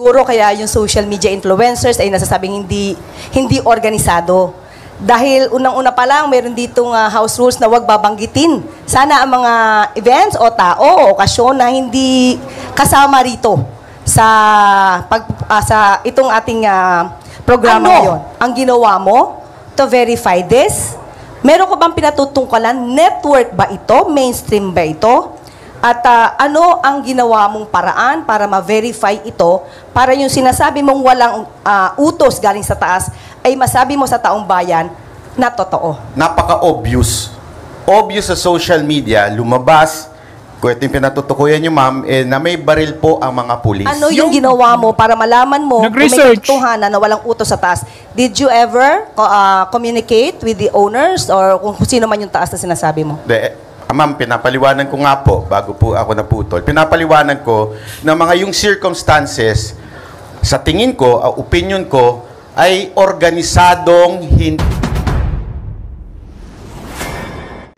Siguro kaya yung social media influencers ay nasasabing hindi organisado. Dahil unang-una pa lang, meron ditong house rules na huwag babanggitin. Sana ang mga events o tao o okasyon na hindi kasama rito sa itong ating programa ngayon. Ang ginawa mo to verify this, meron ko bang pinatutungkalan? Network ba ito? Mainstream ba ito? At ano ang ginawa mong paraan para ma-verify ito para yung sinasabi mong walang utos galing sa taas ay masabi mo sa taong bayan na totoo? Napaka-obvious. Obvious sa social media, lumabas, kung ito yung pinatutukuyan nyo, ma'am, na may baril po ang mga pulis. Ano yung ginawa mo para malaman mo kung may katotohanan na walang utos sa taas? Did you ever communicate with the owners or kung sino man yung taas na sinasabi mo? Ma'am, pinapaliwanan ko nga po, bago po ako naputol, pinapaliwanan ko na mga yung circumstances, sa tingin ko, opinion ko, ay organisadong hindi.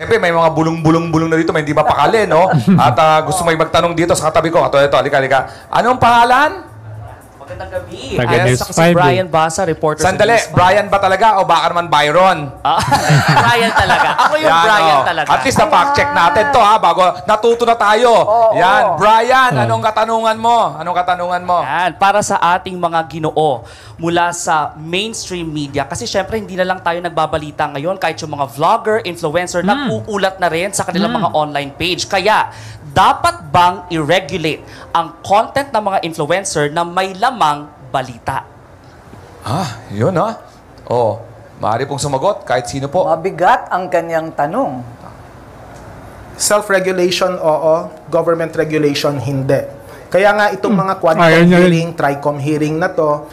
Siyempre, may mga bulong-bulong-bulong na dito, may hindi mapakali, no? At gusto may magtanong dito sa katabi ko. Ito, halika. Anong pangalan? Magandang gabi. Taga-News Ako si 5. Brian Basa, reporter Sandali, sa News 5. Brian ba talaga o baka naman Byron? Brian talaga. Ako yung Yan, Brian oh. talaga. At least na-fact check natin to ha, bago natuto na tayo. Yan, Brian, anong katanungan mo? Yan, para sa ating mga Ginoo mula sa mainstream media. Kasi syempre, hindi na lang tayo nagbabalita ngayon. Kahit yung mga vlogger, influencer, nag-uulat na rin sa kanilang mga online page. Kaya, dapat bang i-regulate ang content ng mga influencer na may lamang balita? Yun ha. Oh, maaari pong sumagot kahit sino po. Mabigat ang kanyang tanong. Self-regulation, oo. Government regulation, hindi. Kaya nga itong mga Quadcom hearing, Tricom hearing na to,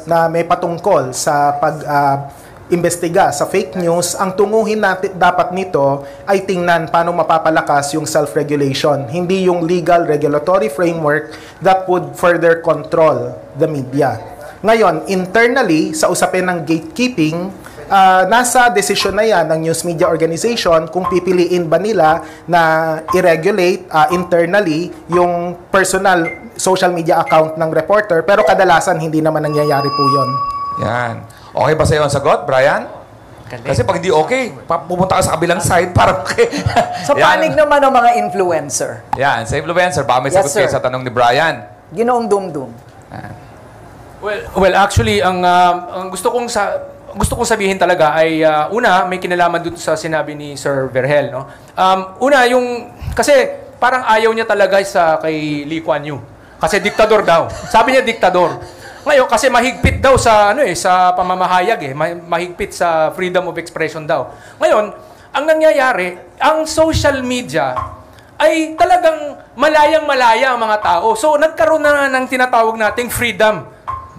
na may patungkol sa pag-imbestiga sa fake news, ang tunguhin natin dapat nito ay tingnan paano mapapalakas yung self-regulation, hindi yung legal regulatory framework that would further control the media. Ngayon, internally, sa usapin ng gatekeeping, nasa desisyon na yan ng news media organization kung pipiliin ba nila na i-regulate internally yung personal social media account ng reporter, pero kadalasan hindi naman nangyayari po yun. Yan. Okay ba sa iyo ang sagot, Brian? Kasi pag hindi okay, pupunta ka sa kabilang side para okay. Sa panig naman ng mga influencer. Yan, sa influencer, baka may sagot kayo sa tanong ni Brian. Ginoong Dumdum. Well, actually, ang gusto kong sabihin talaga ay una, may kinalaman dito sa sinabi ni Sir Verhel, no? Una, kasi parang ayaw niya talaga kay Lee Kuan Yew. Kasi diktador daw. Sabi niya diktador. Ngayon, kasi mahigpit daw sa pamamahayag mahigpit sa freedom of expression daw. Ngayon, ang nangyayari, ang social media ay talagang malayang-malaya ang mga tao. So, nagkaroon na ng tinatawag nating freedom.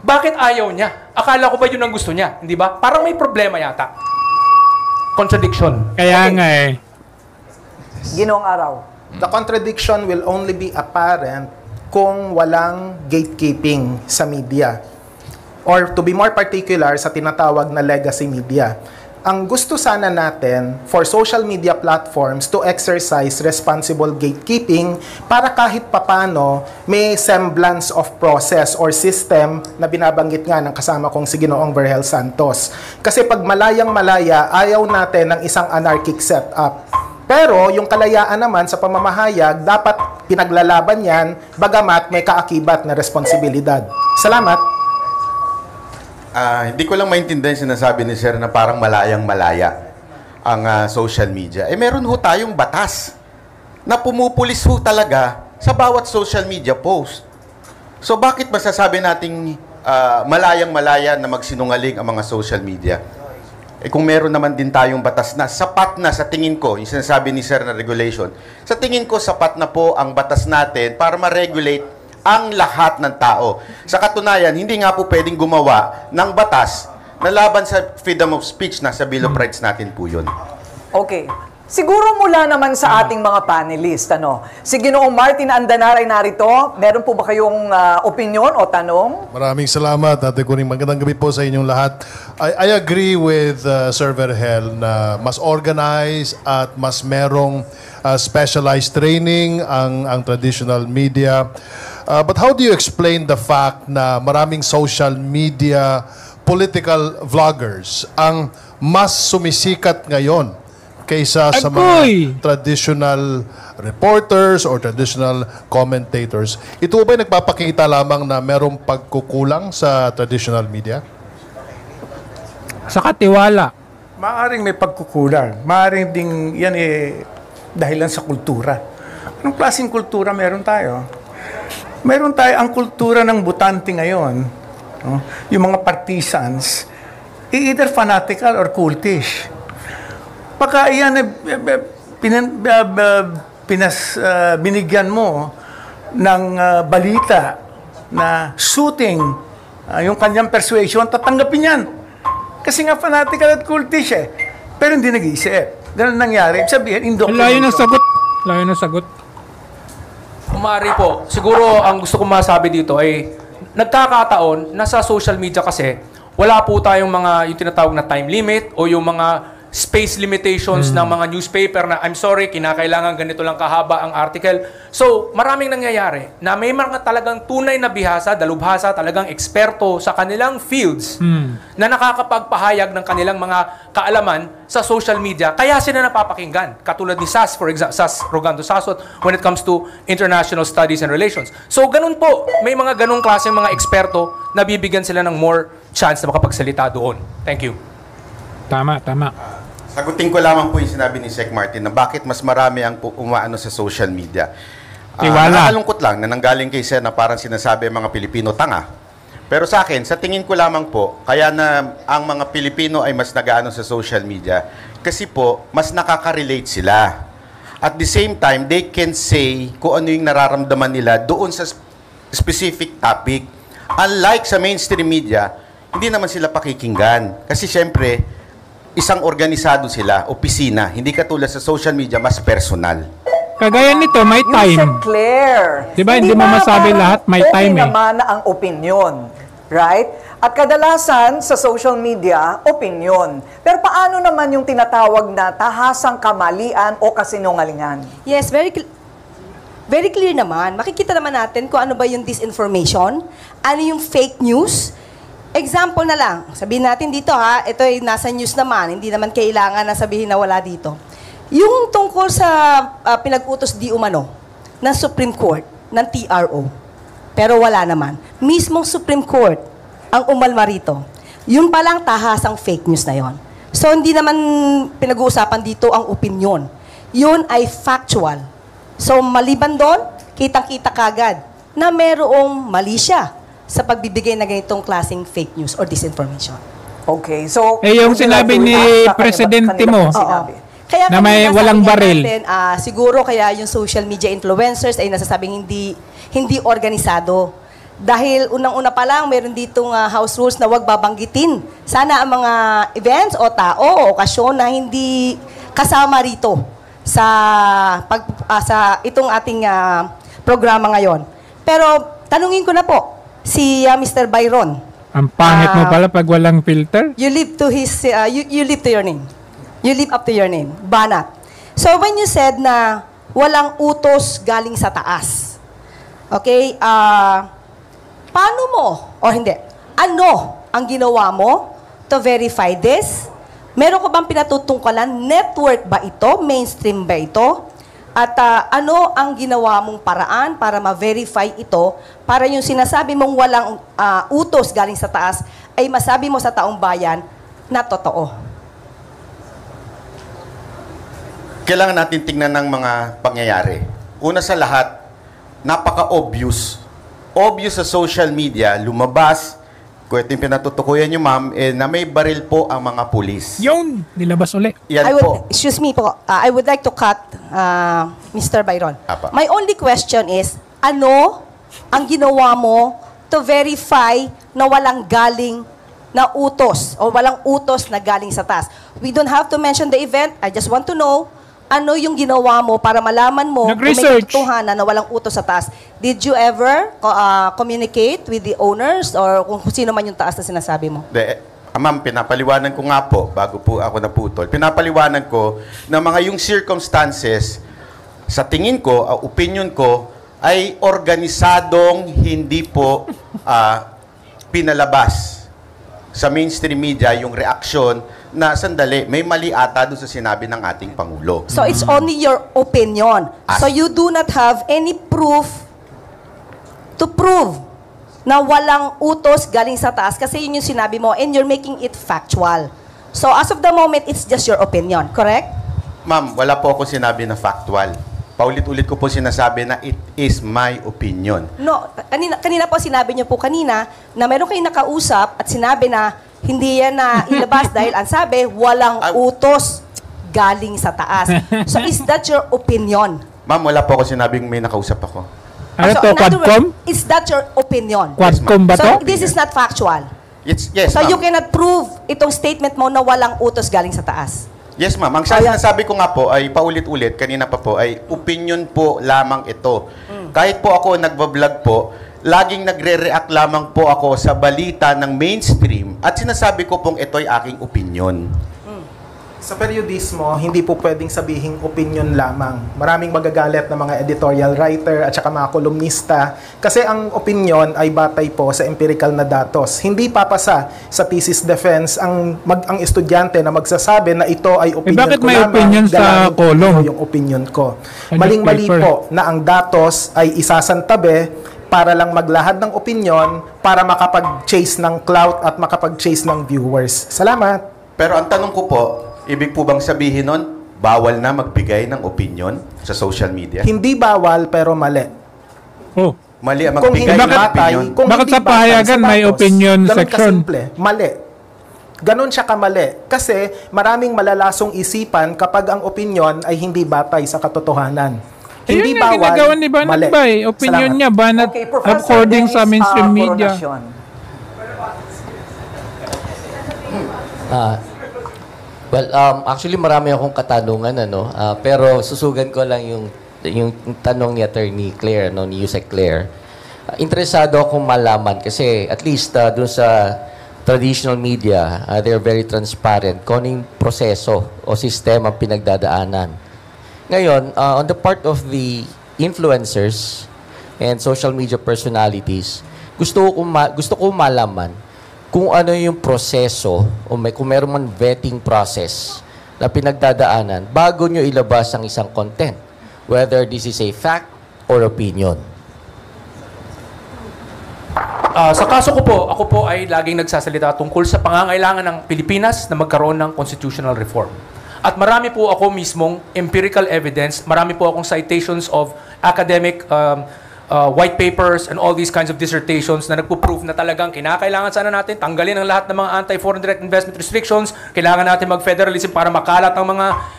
Bakit ayaw niya? Akala ko ba yun ang gusto niya? Hindi ba? Parang may problema yata. Contradiction. Kaya nga eh. Ginoong Araw. The contradiction will only be apparent kung walang gatekeeping sa media. Or to be more particular, sa tinatawag na legacy media. Ang gusto sana natin for social media platforms to exercise responsible gatekeeping para kahit papano may semblance of process or system na binabanggit nga ng kasama kong si Ginoong Verhel Santos. Kasi pag malayang-malaya, ayaw natin ng isang anarchic setup. Pero yung kalayaan naman sa pamamahayag, dapat pinaglalaban yan, bagamat may kaakibat na responsibilidad. Salamat! Hindi ko lang maintindihan sinasabi ni Sir na parang malayang-malaya ang social media. Meron ho tayong batas na pumupulis ho talaga sa bawat social media post. So bakit masasabi nating malayang-malaya na magsinungaling ang mga social media? Kung meron naman din tayong batas na sapat na sa tingin ko, yung sinasabi ni Sir na regulation, sa tingin ko sapat na po ang batas natin para ma-regulate ang lahat ng tao. Sa katunayan, hindi nga po pwedeng gumawa ng batas na laban sa freedom of speech na sa Bill of Rights natin po yun. Okay. Siguro mula naman sa ating mga panelist, si Ginoong Martin Andanar ay narito. Meron po ba kayong opinion o tanong? Maraming salamat, Ate Kuning. Magandang gabi po sa inyong lahat. I agree with Sir Verhel na mas organized at mas merong specialized training ang traditional media. But how do you explain the fact na maraming social media political vloggers ang mas sumisikat ngayon kaysa sa mga traditional reporters or traditional commentators? Ito ba nagpapakita lamang na merong pagkukulang sa traditional media? Sa katiwala. Maaring may pagkukulang. Maaring ding yan dahilan sa kultura. Anong klaseng kultura meron tayo? Meron tayo ang kultura ng butante ngayon. No? Yung mga partisans, either fanatical or cultish. Pagka yan binigyan mo ng balita na suiting yung kanyang persuasion, tatanggapin yan. Kasi nga fanatical at cultish eh. Pero hindi nag-iisip. Ganun nangyari. Sabihin, Layo ng sagot. Layo ng sagot. Kumari po, siguro ang gusto kong masabi dito ay nagkakataon na sa social media kasi wala po tayong mga yung tinatawag na time limit o yung mga space limitations ng mga newspaper na I'm sorry, kinakailangan ganito lang kahaba ang article. So, maraming nangyayari na may mga talagang tunay na bihasa, dalubhasa, talagang eksperto sa kanilang fields na nakakapagpahayag ng kanilang mga kaalaman sa social media. Kaya sila napapakinggan. Katulad ni SAS, for example, SAS Rogando Sasot, when it comes to international studies and relations. So, ganun po. May mga ganung klaseng mga eksperto na bibigyan sila ng more chance na makapagsalita doon. Thank you. Tama, tama. Sagutin ko lamang po yung sinabi ni Sec Martin na bakit mas marami ang umaano sa social media. Nakakalungkot lang na nanggaling kay Sen na parang sinasabi ang mga Pilipino tanga. Pero sa akin, sa tingin ko lamang po, kaya na ang mga Pilipino ay mas nag-aano sa social media kasi po, mas nakaka-relate sila. At the same time, they can say kung ano yung nararamdaman nila doon sa specific topic. Unlike sa mainstream media, hindi naman sila pakikinggan. Kasi syempre, isang organisado sila, opisina, hindi katulad sa social media, mas personal. Kagaya nito, may time. Yusek Claire. Diba, hindi mo masabi lahat, may time okay naman ang opinion. Right? At kadalasan sa social media, opinion. Pero paano naman yung tinatawag na tahasang kamalian o kasinungalingan? Yes, very clear naman. Makikita naman natin kung ano ba yung disinformation, ano yung fake news. Example na lang, sabihin natin dito ha, ito ay nasa news naman, hindi naman kailangan na sabihin na wala dito. Yung tungkol sa pinag-utos di umano ng Supreme Court, ng TRO, pero wala naman. Mismong Supreme Court ang umalma rito. Yun palang tahasang fake news na yon. So hindi naman pinag-uusapan dito ang opinion. Yun ay factual. So maliban doon, kitang-kita kagad na merong mali siya sa pagbibigay na ganitong klaseng fake news or disinformation. Okay, so... yung sinabi ni Presidente mo, Kaya na may walang baril. Natin, siguro kaya yung social media influencers ay nasasabing hindi organisado. Dahil unang-una pa lang, meron ditong house rules na huwag babanggitin. Sana ang mga events o tao o okasyon na hindi kasama rito sa itong ating programa ngayon. Pero tanungin ko na po, si Mr. Byron. Ang pangit mo pala pag walang filter. You live to his you live to your name. You live up to your name. Banat. So when you said na walang utos galing sa taas. Okay? Paano mo o hindi? Ano ang ginawa mo to verify this? Meron ko bang pinatutungkalan? Network ba ito? Mainstream ba ito? At ano ang ginawa mong paraan para ma-verify ito para yung sinasabi mong walang utos galing sa taas ay masabi mo sa taong bayan na totoo? Kailangan natin tingnan ng mga pangyayari. Una sa lahat, napaka-obvious. Obvious sa social media, lumabas, kung ito yung pinatutukuyan nyo, ma'am, na may baril po ang mga pulis. Yung nilabas uli. Yan po. Excuse me po, I would like to cut Mr. Byron. Apa. My only question is, ano ang ginawa mo to verify na walang galing na utos o walang utos na galing sa taas? We don't have to mention the event. I just want to know ano yung ginawa mo para malaman mo kung may katotohanan na walang utos sa taas. Did you ever communicate with the owners or kung sino man yung taas na sinasabi mo? Ma'am, pinapaliwanan ko nga po, bago po ako naputol, pinapaliwanan ko na mga yung circumstances, sa tingin ko, opinion ko, ay organisadong hindi po pinalabas sa mainstream media yung reaksyon na sandali, may mali ata doon sa sinabi ng ating Pangulo. So it's only your opinion. So you do not have any proof to prove na walang utos galing sa taas kasi yun yung sinabi mo and you're making it factual. So as of the moment, it's just your opinion, correct? Ma'am, wala po ako sinabi na factual. Paulit-ulit ko po sinasabi na it is my opinion. No, kanina po sinabi niyo po kanina na meron kayong nakausap at sinabi na hindi yan na ilabas dahil ang sabi, walang utos galing sa taas. So is that your opinion? Ma'am, wala po ako sinabing may nakausap ako. Ano So, to, in other Quadcom? words, is that your opinion? Quadcom ba to? So this is not factual. Yes, So ma'am. you cannot prove itong statement mo na walang utos galing sa taas. Yes, ma'am. Ang sinasabi ko nga po ay paulit-ulit, kanina pa po, ay opinion po lamang ito. Kahit po ako nagbablog po, laging nagre-react lamang po ako sa balita ng mainstream at sinasabi ko pong ito'y aking opinion. Sa periodismo, hindi po pwedeng sabihing opinion lamang. Maraming magagalit na mga editorial writer at saka mga kolumnista kasi ang opinion ay batay po sa empirical na datos. Hindi papasa sa thesis defense ang estudyante na magsasabi na ito ay opinion bakit ko may lamang, opinion sa dalangin ko kolong? yung opinion ko. Sa Maling-mali newspaper. po na ang datos ay isasantabi para lang maglahad ng opinion para makapag-chase ng clout at makapag-chase ng viewers. Salamat! Pero ang tanong ko po, ibig po bang sabihin nun, bawal na magbigay ng opinion sa social media? Hindi bawal pero mali. Oh. Mali ang Kung hindi magbigay ng batay, opinion. kung Bakit hindi sa pahayagan batay sa may datos, opinion ganun section? kasimple, mali. Ganon siya kamali. Kasi maraming malalasong isipan kapag ang opinion ay hindi batay sa katotohanan. Hindi Ayun nga, bawal, ginagawa ni Banat mali. Bay. Opinion Salamat. niya, Banat, Okay, Professor according sa Dennis, mainstream media. Coronation. Well, actually marami akong katanungan pero susugan ko lang yung tanong ni Attorney Claire ni Yusek Claire. Interesado akong malaman kasi at least doon sa traditional media, they're very transparent kung anong proseso o sistema pinagdadaanan. Ngayon, on the part of the influencers and social media personalities, gusto ko malaman kung ano yung proseso o kung meron man vetting process na pinagdadaanan bago nyo ilabas ang isang content, whether this is a fact or opinion. Sa kaso ko po, ako po ay laging nagsasalita tungkol sa pangangailangan ng Pilipinas na magkaroon ng constitutional reform. At marami po ako mismong empirical evidence, marami po akong citations of academic white papers and all these kinds of dissertations na nagpo-prove na talagang kinakailangan sana natin tanggalin ang lahat ng mga anti-foreign direct investment restrictions, kailangan natin mag-federalism para makalat ang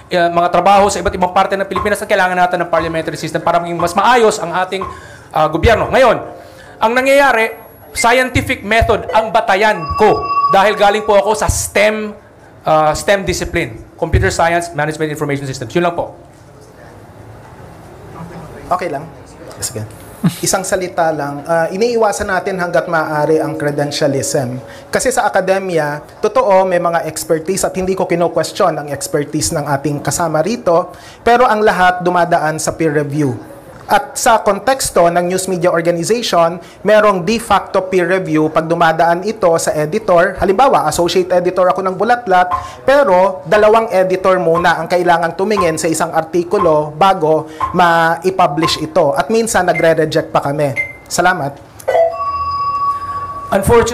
mga trabaho sa iba't ibang parte ng Pilipinas at kailangan natin ng parliamentary system para maging mas maayos ang ating gobyerno. Ngayon, ang nangyayari, scientific method ang batayan ko dahil galing po ako sa STEM discipline, Computer Science, Management Information Systems. Yun lang po. Okay lang. Sige. Isang salita lang, iniiwasan natin hanggat maaari ang credentialism. Kasi sa akademya, totoo, may mga expertise at hindi ko kino-question ang expertise ng ating kasama rito, pero ang lahat dumadaan sa peer review. At sa konteksto ng news media organization, merong de facto peer review pag dumadaan ito sa editor. Halimbawa, associate editor ako ng Bulatlat, pero dalawang editor muna ang kailangang tumingin sa isang artikulo bago ma-i-publish ito. At minsan, nagre-reject pa kami. Salamat. Unfortunately,